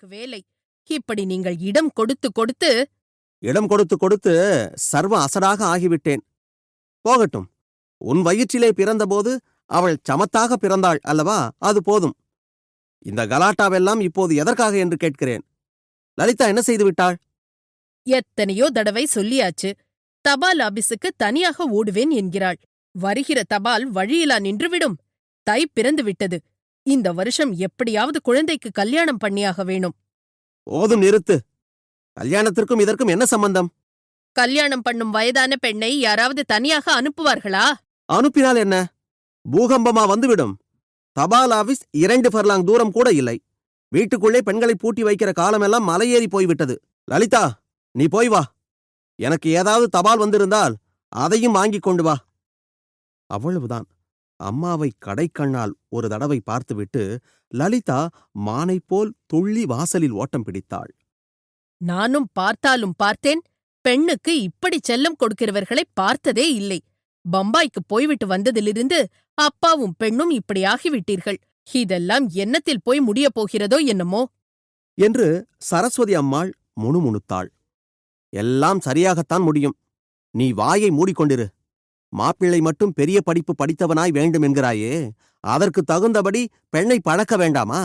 எனக்கு வேலை. இப்படி நீங்கள் இடம் கொடுத்து கொடுத்து இடம் கொடுத்து கொடுத்து சர்வ அசடாக ஆகிவிட்டேன். போகட்டும். உன் வயிற்றிலே பிறந்தபோது அவள் சமத்தாக பிறந்தாள் அல்லவா? அது போதும். இந்த கலாட்டாவெல்லாம் இப்போது எதற்காக என்று கேட்கிறேன். லலிதா என்ன செய்து விட்டாள்? எத்தனையோ தடவை சொல்லியாச்சு. தபால் ஆபீஸுக்கு தனியாக ஓடுவேன் என்கிறாள். வருகிற தபால் வழியிலா நின்றுவிடும்? தை பிறந்து விட்டது. இந்த வருஷம் எப்படியாவது குழந்தைக்கு கல்யாணம் பண்ணியாக வேணும். போதும், நிறுத்து. கல்யாணத்திற்கும் இதற்கும் என்ன சம்பந்தம்? கல்யாணம் பண்ணும் வயதான பெண்ணை யாராவது தனியாக அனுப்புவார்களா? அனுப்பினால் என்ன? பூகம்பமா வந்துவிடும். தபால் ஆபீஸ் 2 ஃபர்லாங் தூரம் கூட இல்லை. வீட்டுக்குள்ளே பெண்களை பூட்டி வைக்கிற காலமெல்லாம் மலையேறி போய்விட்டது. லலிதா, நீ போய் வா. எனக்கு ஏதாவது தபால் வந்திருந்தால் அதையும் வாங்கிக் கொண்டு வா. அவ்வளவுதான். அம்மாவை கடைக்கண்ணால் ஒரு தடவை பார்த்துவிட்டு லலிதா மானைப் போல் துள்ளி வாசலில் ஓட்டம் பிடித்தாள். நானும் பார்த்தாலும் பார்த்தேன். பெண்ணுக்கு இப்படி செல்லம் கொடுக்கிறவர்களை பார்த்ததே இல்லை. பம்பாய்க்கு போய்விட்டு வந்ததிலிருந்து அப்பாவும் பெண்ணும் இப்படி ஆகிவிட்டீர்கள். இதெல்லாம் என்னத்தில் போய் முடியப் போகிறதோ என்னமோ என்று சரஸ்வதி அம்மாள் முணுமுணுத்தாள். எல்லாம் சரியாகத்தான் முடியும். நீ வாயை மூடிக்கொண்டிரு. மாப்பிள்ளை மட்டும் பெரிய படிப்பு படித்தவனாய் வேண்டும் என்கிறாயே, அதற்கு தகுந்தபடி பெண்ணை பழக்க வேண்டாமா?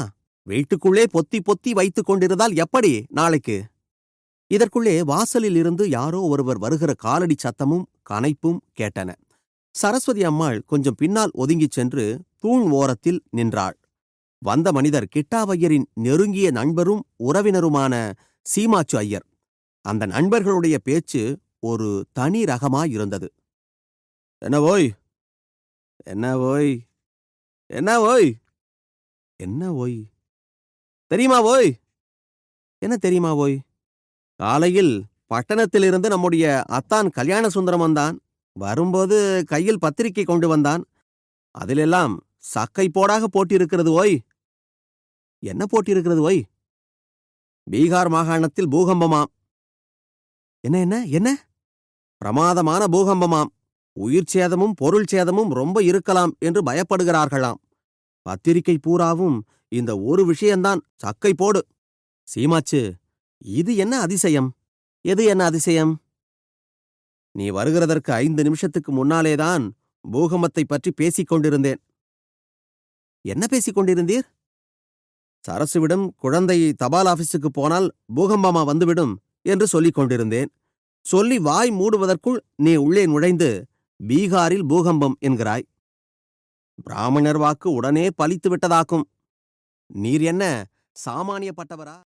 வீட்டுக்குள்ளே பொத்தி பொத்தி வைத்துக் கொண்டிருந்தால் எப்படி நாளைக்கு? இதற்குள்ளே வாசலில் இருந்து யாரோ ஒருவர் வருகிற காலடி சத்தமும் கனைப்பும் கேட்டன. சரஸ்வதி அம்மாள் கொஞ்சம் பின்னால் ஒதுங்கிச் சென்று தூண் ஓரத்தில் நின்றாள். வந்த மனிதர் கிட்டாவையரின் நெருங்கிய நண்பரும் உறவினருமான சீமாச்சு ஐயர். அந்த நண்பர்களுடைய பேச்சு ஒரு தனி ரகமாயிருந்தது. என்ன ஓய், என்ன ஓய், என்ன ஓய், என்ன ஓய், தெரியுமா ஓய், என்ன தெரியுமா ஓய்? காலையில் பட்டணத்திலிருந்து நம்முடைய அத்தான் கல்யாண சுந்தரம் வந்தான். வரும்போது கையில் பத்திரிகை கொண்டு வந்தான். அதிலெல்லாம் சக்கை போடாக போட்டிருக்கிறது ஓய். என்ன போட்டிருக்கிறது ஓய்? பீகார் மாகாணத்தில் பூகம்பமாம். என்ன என்ன என்ன? பிரமாதமான பூகம்பமாம். உயிர் சேதமும் பொருள் சேதமும் ரொம்ப இருக்கலாம் என்று பயப்படுகிறார்களாம். பத்திரிகை பூராவும் இந்த ஒரு விஷயந்தான், சக்கை போடு. சீமாச்சு, இது என்ன அதிசயம்? எது என்ன அதிசயம்? நீ வருகிறதற்கு 5 நிமிஷத்துக்கு முன்னாலேதான் பூகம்பத்தை பற்றி பேசிக் கொண்டிருந்தேன். என்ன பேசிக் கொண்டிருந்தீர்? சரசுவிடம் குழந்தை தபால் ஆபீஸுக்கு போனால் பூகம்பமா வந்துவிடும் என்று சொல்லிக் கொண்டிருந்தேன். சொல்லி வாய் மூடுவதற்குள் நீ உள்ளே நுழைந்து பீகாரில் பூகம்பம் என்கிறாய். பிராமணர் வாக்கு உடனே பலித்து விட்டதாக்கும். நீர் என்ன சாமானியப்பட்டவரா?